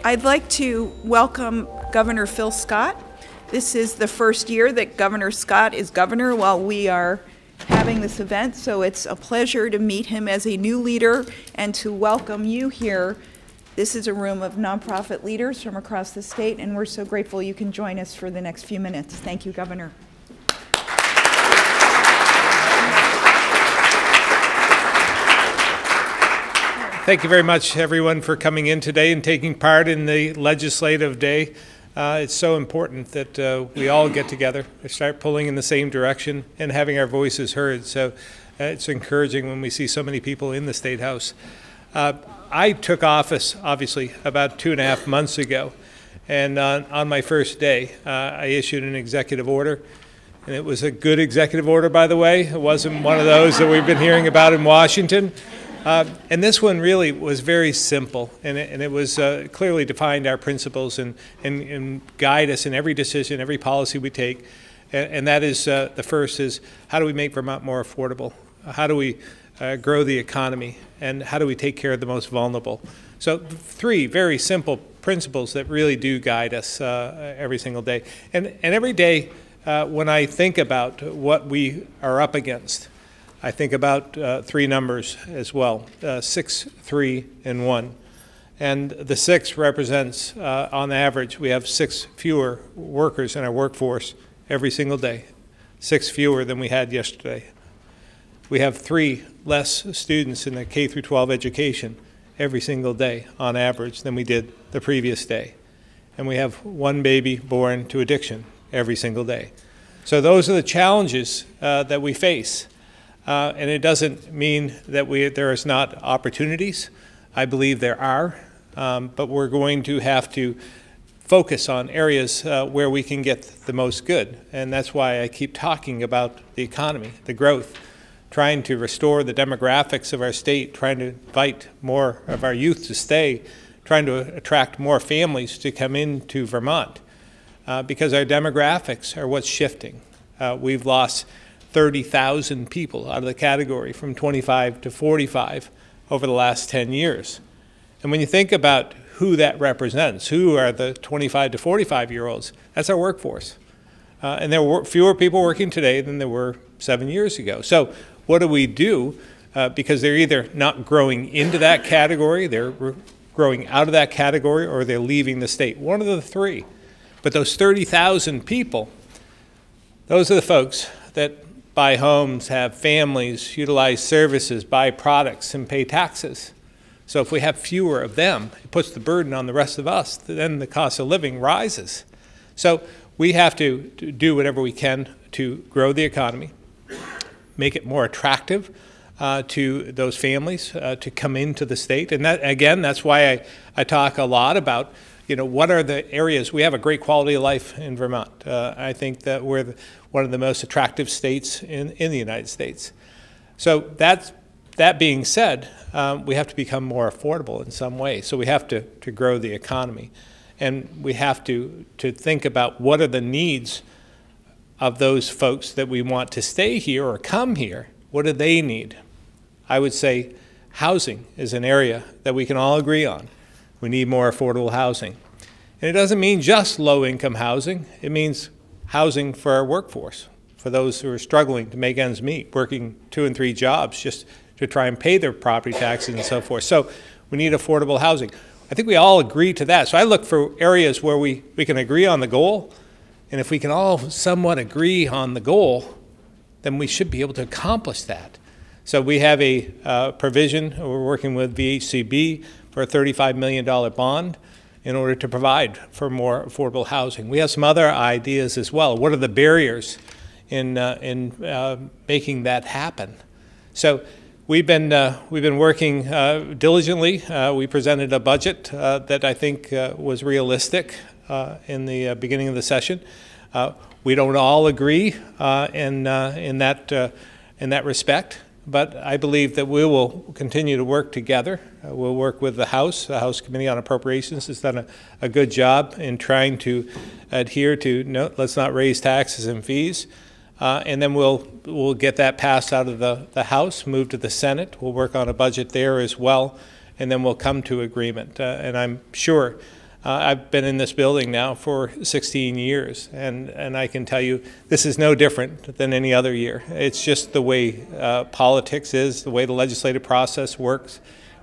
I'd like to welcome Governor Phil Scott. This is the first year that Governor Scott is governor while we are having this event, so it's a pleasure to meet him as a new leader and to welcome you here. This is a room of nonprofit leaders from across the state, and we're so grateful you can join us for the next few minutes. Thank you, Governor. Thank you very much, everyone, for coming in today and taking part in the legislative day. It's so important that we all get together, start pulling in the same direction, and having our voices heard. So it's encouraging when we see so many people in the State House. I took office, obviously, about 2.5 months ago, and on my first day, I issued an executive order. And it was a good executive order, by the way. It wasn't one of those that we've been hearing about in Washington. And this one really was very simple, and it was clearly defined our principles and guide us in every decision, every policy we take. And that is, the first is, how do we make Vermont more affordable? How do we grow the economy? And how do we take care of the most vulnerable? So 3 very simple principles that really do guide us every single day. And every day when I think about what we are up against, I think about 3 numbers as well, 6, 3, and 1. And the 6 represents, on average, we have 6 fewer workers in our workforce every single day, 6 fewer than we had yesterday. We have 3 less students in the K through 12 education every single day, on average, than we did the previous day. And we have 1 baby born to addiction every single day. So those are the challenges that we face. And it doesn't mean that there is not opportunities. I believe there are, but we're going to have to focus on areas where we can get the most good. And that's why I keep talking about the economy, the growth, trying to restore the demographics of our state, trying to invite more of our youth to stay, trying to attract more families to come into Vermont, because our demographics are what's shifting. We've lost 30,000 people out of the category from 25 to 45 over the last 10 years. And when you think about who that represents, who are the 25 to 45-year-olds, that's our workforce. And there were fewer people working today than there were 7 years ago. So what do we do? Because they're either not growing into that category, they're growing out of that category, or they're leaving the state. One of the 3. But those 30,000 people, those are the folks that buy homes, have families, utilize services, buy products, and pay taxes. So if we have fewer of them, it puts the burden on the rest of us. Then the cost of living rises. So we have to do whatever we can to grow the economy, make it more attractive to those families to come into the state. And that, again, that's why I talk a lot about, what are the areas? We have a great quality of life in Vermont. I think that we're one of the most attractive states in the United States. So that being said, we have to become more affordable in some way. So we have to grow the economy. And we have to think about what are the needs of those folks that we want to stay here or come here. What do they need? I would say housing is an area that we can all agree on. We need more affordable housing. And it doesn't mean just low-income housing. It means housing for our workforce, for those who are struggling to make ends meet, working 2 and 3 jobs just to try and pay their property taxes and so forth. So we need affordable housing. I think we all agree to that. So I look for areas where we can agree on the goal. And if we can all somewhat agree on the goal, then we should be able to accomplish that. So we have a provision, we're working with VHCB for a $35 million bond in order to provide for more affordable housing. We have some other ideas as well. What are the barriers in making that happen? So we've been working diligently. We presented a budget that I think was realistic in the beginning of the session. We don't all agree in that respect. But I believe that we will continue to work together. We'll work with the House. The House Committee on Appropriations has done a good job in trying to adhere to, no, let's not raise taxes and fees. And then we'll get that passed out of the House, move to the Senate. We'll work on a budget there as well, and then we'll come to agreement. And I'm sure I've been in this building now for 16 years, and I can tell you this is no different than any other year. It's just the way politics is, the way the legislative process works,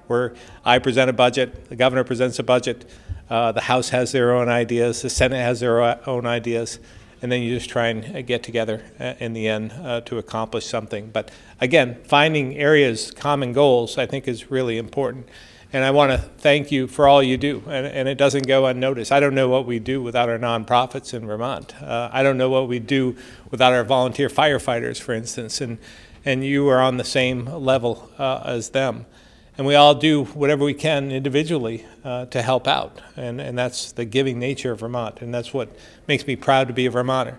where I present a budget, the governor presents a budget, the House has their own ideas, the Senate has their own ideas, and then you just try and get together in the end to accomplish something. But again, finding areas, common goals, I think is really important. And I want to thank you for all you do, and it doesn't go unnoticed. I don't know what we do without our nonprofits in Vermont. I don't know what we do without our volunteer firefighters, for instance, and you are on the same level as them. And we all do whatever we can individually to help out, and that's the giving nature of Vermont, and that's what makes me proud to be a Vermonter,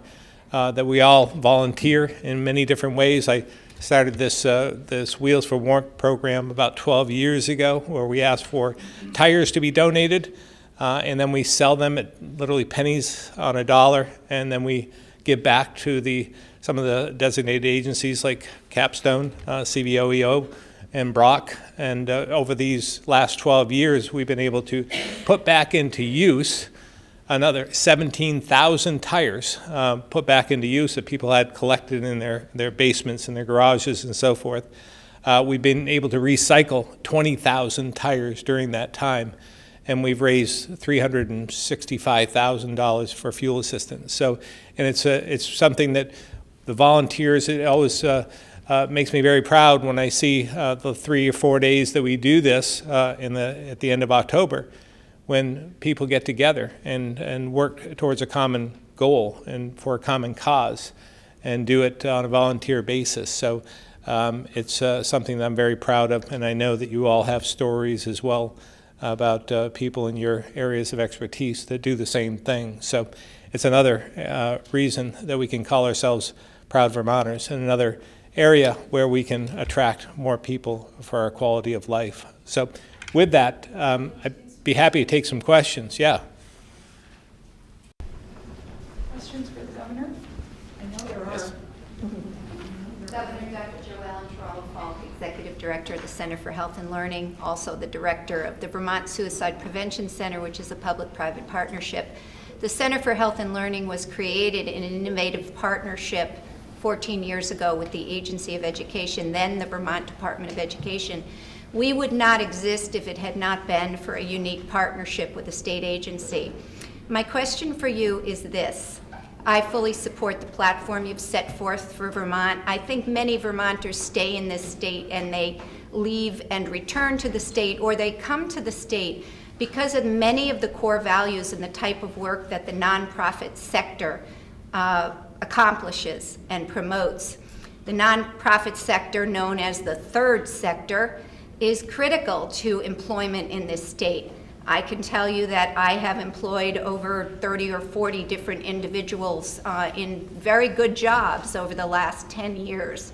that we all volunteer in many different ways. I started this Wheels for Warmth program about 12 years ago, where we asked for tires to be donated, and then we sell them at literally pennies on a dollar, and then we give back to some of the designated agencies like Capstone, CVOEO, and Brock. And over these last 12 years, we've been able to put back into use another 17,000 tires put back into use that people had collected in their basements and their garages and so forth. We've been able to recycle 20,000 tires during that time, and we've raised $365,000 for fuel assistance. So, and it's something that the volunteers, it always makes me very proud when I see the 3 or 4 days that we do this at the end of October, when people get together and work towards a common goal and for a common cause and do it on a volunteer basis. So it's something that I'm very proud of, and I know that you all have stories as well about people in your areas of expertise that do the same thing. So it's another reason that we can call ourselves proud Vermonters, and another area where we can attract more people for our quality of life. So with that, I'd be happy to take some questions. Yeah. Questions for the governor? I know there are. Yes. Governor Dr. Joellen Trolley-Falk, Executive Director of the Center for Health and Learning, also the Director of the Vermont Suicide Prevention Center, which is a public-private partnership. The Center for Health and Learning was created in an innovative partnership 14 years ago with the Agency of Education, then the Vermont Department of Education. We would not exist if it had not been for a unique partnership with a state agency. My question for you is this. I fully support the platform you've set forth for Vermont. I think many Vermonters stay in this state and they leave and return to the state, or they come to the state because of many of the core values and the type of work that the nonprofit sector accomplishes and promotes. The nonprofit sector, known as the third sector, is critical to employment in this state. I can tell you that I have employed over 30 or 40 different individuals in very good jobs over the last 10 years.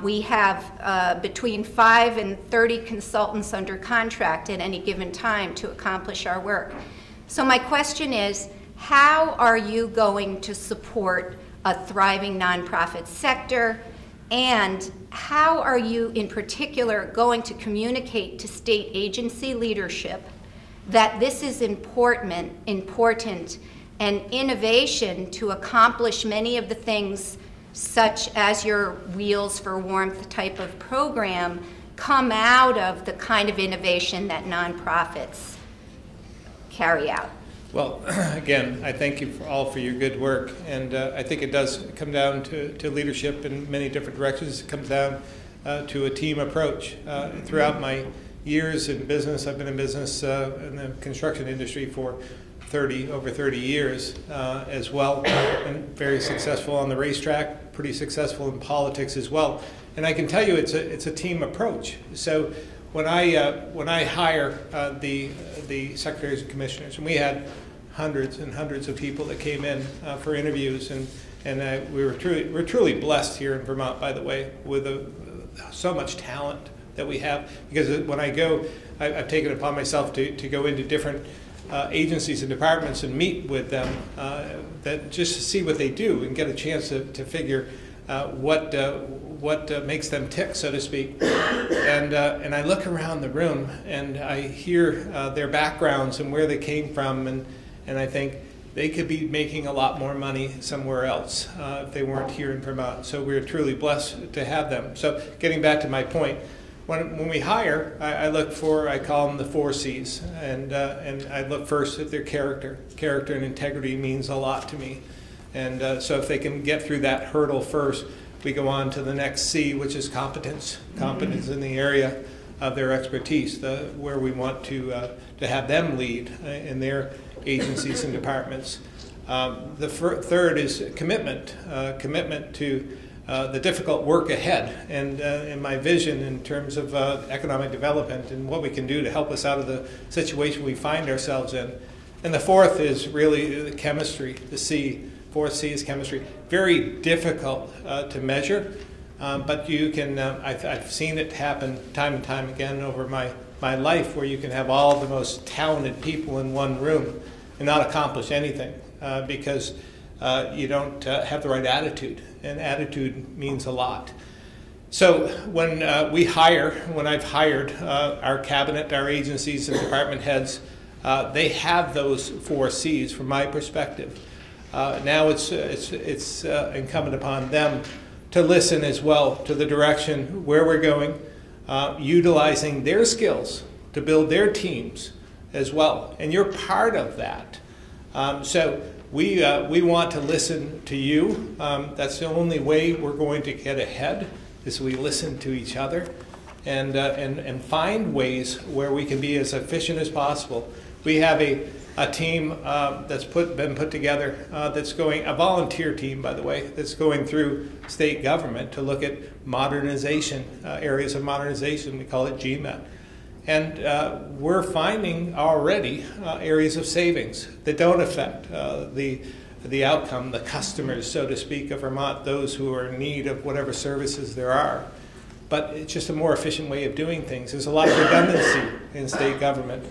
We have between 5 and 30 consultants under contract at any given time to accomplish our work. So my question is, how are you going to support a thriving nonprofit sector? And how are you, in particular, going to communicate to state agency leadership that this is important and innovation to accomplish many of the things, such as your Wheels for Warmth type of program, come out of the kind of innovation that nonprofits carry out? Well, again, I thank you all for your good work, and I think it does come down to leadership in many different directions. It comes down to a team approach. Throughout my years in business, I've been in business in the construction industry for over 30 years as well, and very successful on the racetrack, pretty successful in politics as well. And I can tell you it's a team approach. So when I hire the secretaries and commissioners, and we had hundreds and hundreds of people that came in for interviews, and we're truly blessed here in Vermont, by the way, with so much talent that we have. Because when I go, I've taken it upon myself to go into different agencies and departments and meet with them, that just to see what they do and get a chance to figure what makes them tick, so to speak. And I look around the room and I hear their backgrounds and where they came from, and I think they could be making a lot more money somewhere else if they weren't here in Vermont. So we're truly blessed to have them. So getting back to my point, when we hire, I call them the 4 C's, and I look first at their character. Character and integrity means a lot to me. And so if they can get through that hurdle first, we go on to the next C, which is competence. Competence in the area of their expertise, where we want to have them lead in their agencies and departments. The third is commitment. Commitment to the difficult work ahead, and in my vision in terms of economic development and what we can do to help us out of the situation we find ourselves in. And the fourth is really the chemistry, the C. 4th C is chemistry. Very difficult to measure, but you can, I've seen it happen time and time again over my life, where you can have all the most talented people in one room and not accomplish anything because you don't have the right attitude, and attitude means a lot. So when when I've hired our cabinet, our agencies and department heads, they have those 4 C's from my perspective. Now it's incumbent upon them to listen as well to the direction where we're going, utilizing their skills to build their teams as well. And you're part of that. So we want to listen to you. That's the only way we're going to get ahead, is we listen to each other and find ways where we can be as efficient as possible. We have a team that's been put together that's going, a volunteer team, by the way, that's going through state government to look at modernization, areas of modernization. We call it GMET. And we're finding already areas of savings that don't affect the outcome, the customers, so to speak, of Vermont, those who are in need of whatever services there are. But it's just a more efficient way of doing things. There's a lot of redundancy in state government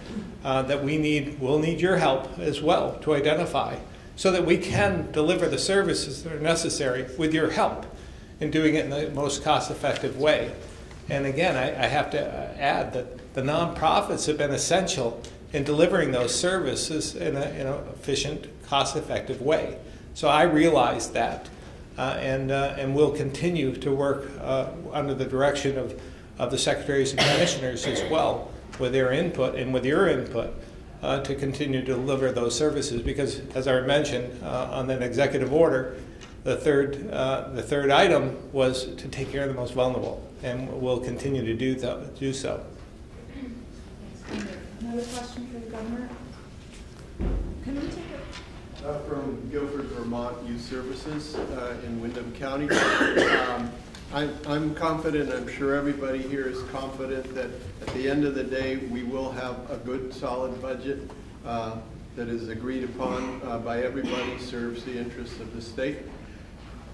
that we'll need your help as well to identify, so that we can deliver the services that are necessary with your help in doing it in the most cost-effective way. And again, I have to add that the nonprofits have been essential in delivering those services in an efficient, cost-effective way. So I realize that. And we'll continue to work under the direction of the secretaries and commissioners as well, with their input and with your input, to continue to deliver those services. Because, as I mentioned on an executive order, the third item was to take care of the most vulnerable, and we'll continue to do so. Another question for the governor? Can we take it? From Guilford, Vermont Youth Services in Windham County. I'm confident, I'm sure everybody here is confident, that at the end of the day we will have a good, solid budget that is agreed upon by everybody, serves the interests of the state.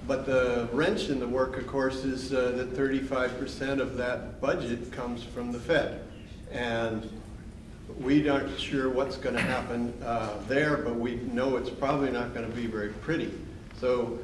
But the wrench in the work, of course, is that 35% of that budget comes from the Fed. And we aren't sure what's going to happen there, but we know it's probably not going to be very pretty. So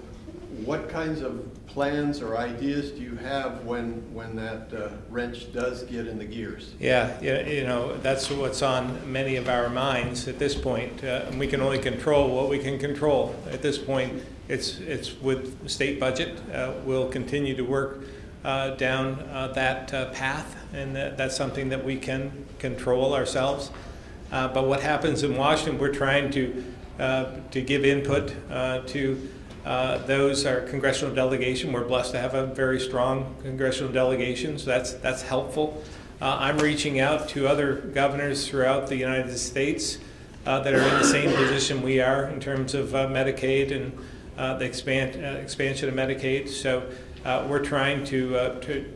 what kinds of plans or ideas do you have when that wrench does get in the gears? Yeah, you know, that's what's on many of our minds at this point. And we can only control what we can control. At this point, it's with the state budget. We'll continue to work down that path, and that's something that we can control ourselves. But what happens in Washington, we're trying to give input to those, our congressional delegation. We're blessed to have a very strong congressional delegation, so that's helpful. I'm reaching out to other governors throughout the United States that are in the same position we are in terms of Medicaid and the expansion of Medicaid. So we're trying to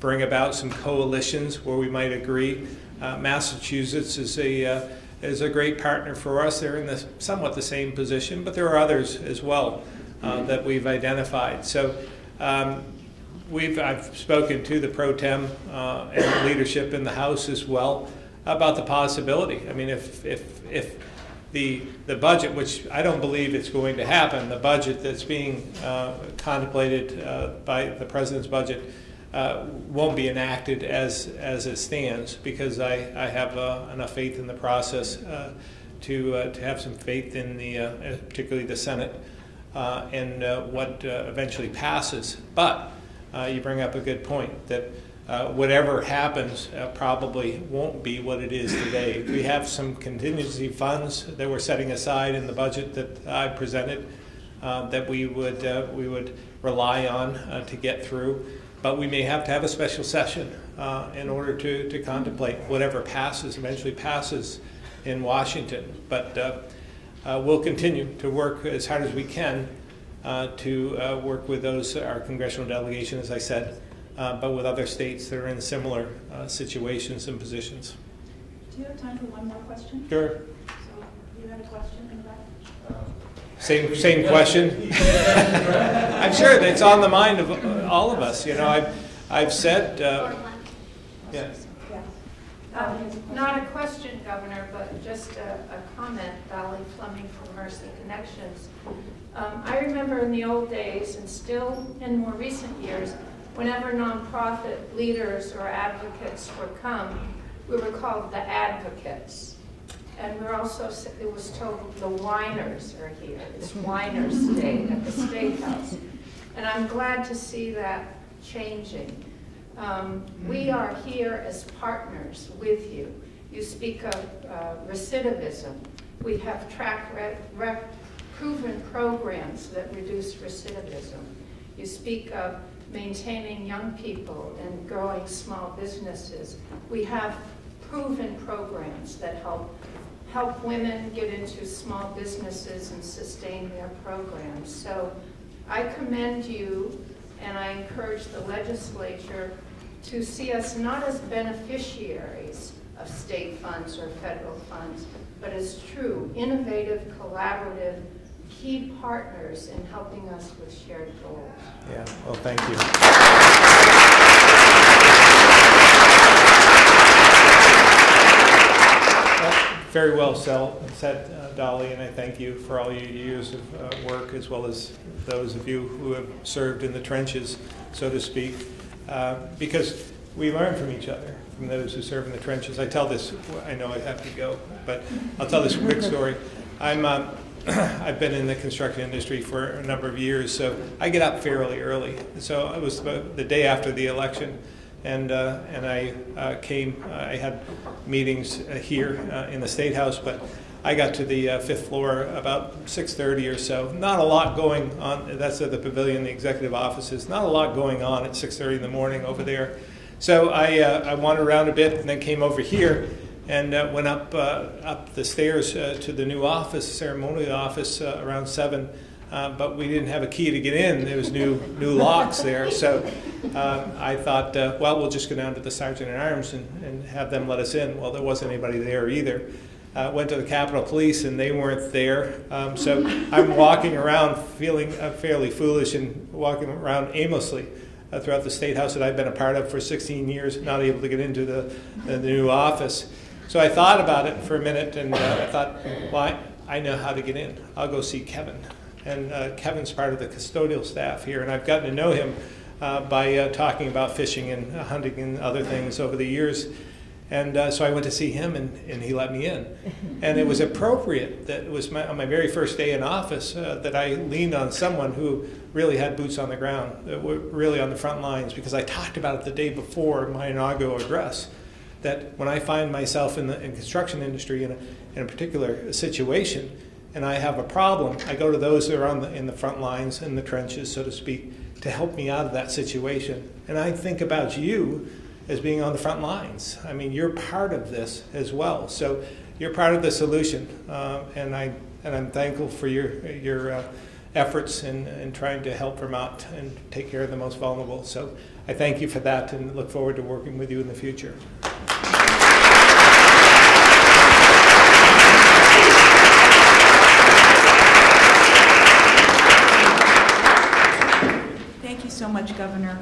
bring about some coalitions where we might agree. Massachusetts is a great partner for us. They're in somewhat the same position, but there are others as well that we've identified. So I've spoken to the pro tem and leadership in the House as well about the possibility. I mean, if the budget, which I don't believe it's going to happen, the budget that's being contemplated by the President's budget won't be enacted as it stands, because I have enough faith in the process to have some faith in the particularly the Senate and what eventually passes. But you bring up a good point that whatever happens probably won't be what it is today. We have some contingency funds that we're setting aside in the budget that I presented that we would rely on to get through. But we may have to have a special session in order to contemplate whatever eventually passes in Washington. But we'll continue to work as hard as we can to work with our congressional delegation, as I said, but with other states that are in similar situations and positions. Do you have time for one more question? Sure. So you had a question in the back? Same question. I'm sure that it's on the mind of all of us. You know, I've said, yes. Not a question, Governor, but just a comment. Dolly Fleming from Mercy Connections. I remember in the old days, and still in more recent years, whenever nonprofit leaders or advocates would come, we were called the advocates. And we're also, it was told the whiners are here. It's Whiners Day at the State House. And I'm glad to see that changing. We are here as partners with you. You speak of recidivism. We have proven programs that reduce recidivism. You speak of maintaining young people and growing small businesses. We have proven programs that help women get into small businesses and sustain their programs. So I commend you, and I encourage the legislature to see us not as beneficiaries of state funds or federal funds, but as true, innovative, collaborative, key partners in helping us with shared goals. Yeah, well, thank you. Very well said, Dolly, and I thank you for all your years of work, as well as those of you who have served in the trenches, so to speak, because we learn from each other, from those who serve in the trenches. I tell this, I know I have to go, but I'll tell this quick story. I've been in the construction industry for a number of years, so I get up fairly early. So it was the day after the election, and I I had meetings here in the State House, but I got to the 5th floor about 6:30 or so. Not a lot going on. That's at the pavilion, the executive offices. Not a lot going on at 6:30 in the morning over there. So I wandered around a bit and then came over here and went up the stairs to the new office, ceremonial office, around 7. But we didn't have a key to get in. There was new locks there. So I thought, well, we'll just go down to the Sergeant at Arms and have them let us in. Well, there wasn't anybody there either. Went to the Capitol Police, and they weren't there. So I'm walking around feeling fairly foolish and walking around aimlessly throughout the State House that I've been a part of for 16 years, not able to get into the new office. So I thought about it for a minute, and I thought, well, I know how to get in. I'll go see Kevin. And Kevin's part of the custodial staff here, and I've gotten to know him by talking about fishing and hunting and other things over the years. And so I went to see him, and he let me in. And it was appropriate that it was on my very first day in office that I leaned on someone who really had boots on the ground, that were really on the front lines, because I talked about it the day before my inaugural address, that when I find myself in the construction industry in a particular situation, and I have a problem, I go to those that are in the front lines, in the trenches, so to speak, to help me out of that situation. And I think about you as being on the front lines. I mean, you're part of this as well. So you're part of the solution, and I'm thankful for your efforts in trying to help Vermont and take care of the most vulnerable. So I thank you for that, and look forward to working with you in the future. Thank you so much, Governor.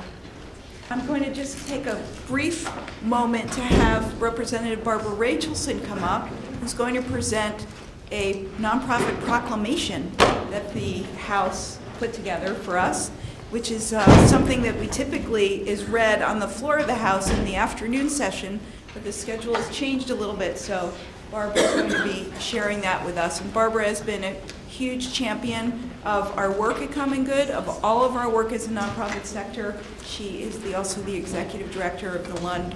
I'm going to just take a brief moment to have Representative Barbara Rachelson come up, who's going to present a nonprofit proclamation that the House put together for us, which is something that we typically is read on the floor of the House in the afternoon session, but the schedule has changed a little bit, so Barbara is going to be sharing that with us. And Barbara has been a huge champion of our work at Common Good, of all of our work as a nonprofit sector. She is also the executive director of the Lund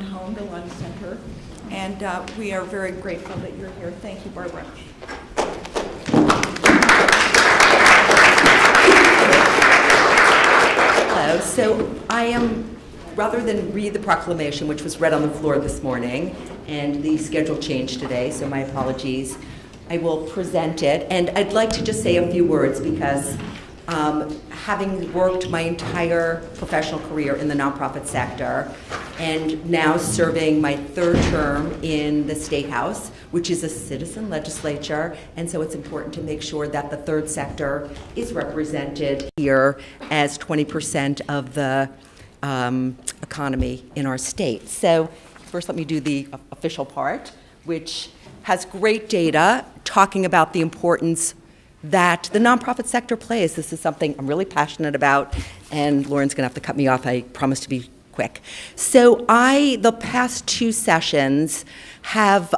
Home, the Lund Center. And we are very grateful that you're here. Thank you, Barbara. Hello. So I am, rather than read the proclamation, which was read on the floor this morning, and the schedule changed today, so my apologies, I will present it. And I'd like to just say a few words because having worked my entire professional career in the nonprofit sector and now serving my third term in the State House, which is a citizen legislature, and so it's important to make sure that the third sector is represented here as 20% of the economy in our state. So first let me do the official part, which has great data talking about the importance that the nonprofit sector plays. This is something I'm really passionate about, and Lauren's gonna have to cut me off. I promise to be quick. So the past two sessions have,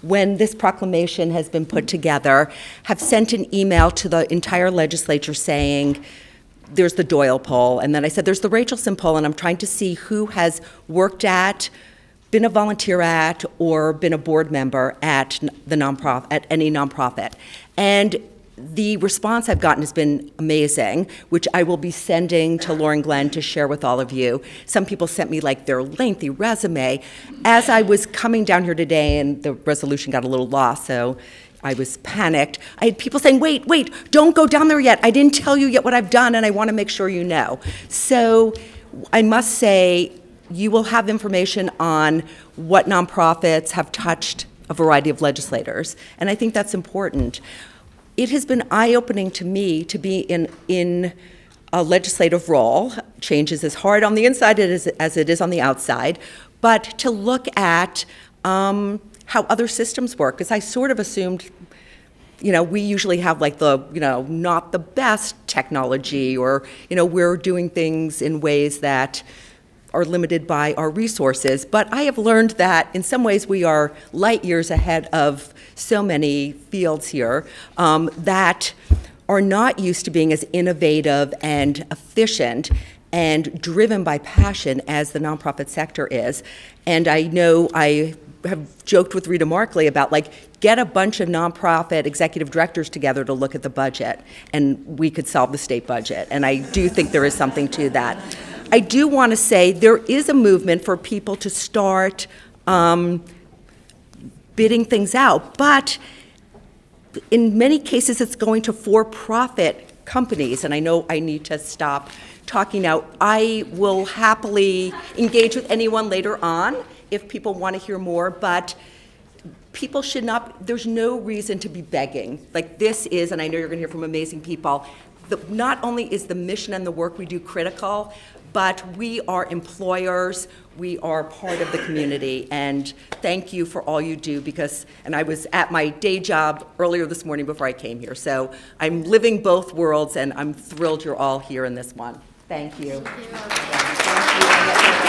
when this proclamation has been put together, have sent an email to the entire legislature saying, there's the Doyle poll, and then I said, there's the Rachelson poll, and I'm trying to see who has worked at, been a volunteer at, or been a board member at the nonprofit, at any nonprofit. And the response I've gotten has been amazing, which I will be sending to Lauren Glenn to share with all of you. Some people sent me like their lengthy resume. As I was coming down here today, and the resolution got a little lost, so I was panicked. I had people saying, wait, don't go down there yet. I didn't tell you yet what I've done, and I want to make sure you know. So I must say, you will have information on what nonprofits have touched a variety of legislators, and I think that's important. It has been eye-opening to me to be in a legislative role. Change is as hard on the inside as it is on the outside, but to look at how other systems work, because I sort of assumed, we usually have like the, not the best technology, or, we're doing things in ways that are limited by our resources. But I have learned that in some ways we are light years ahead of so many fields here that are not used to being as innovative and efficient and driven by passion as the nonprofit sector is. And I know I have joked with Rita Markley about get a bunch of nonprofit executive directors together to look at the budget, and we could solve the state budget. And I do think there is something to that. I do want to say there is a movement for people to start bidding things out, but in many cases it's going to for-profit companies, and I know I need to stop talking now. I will happily engage with anyone later on if people want to hear more, but people should not, there's no reason to be begging. This is, and I know you're going to hear from amazing people, not only is the mission and the work we do critical, but we are employers, we are part of the community, and thank you for all you do and I was at my day job earlier this morning before I came here, so I'm living both worlds, and I'm thrilled you're all here in this one. Thank you. Thank you.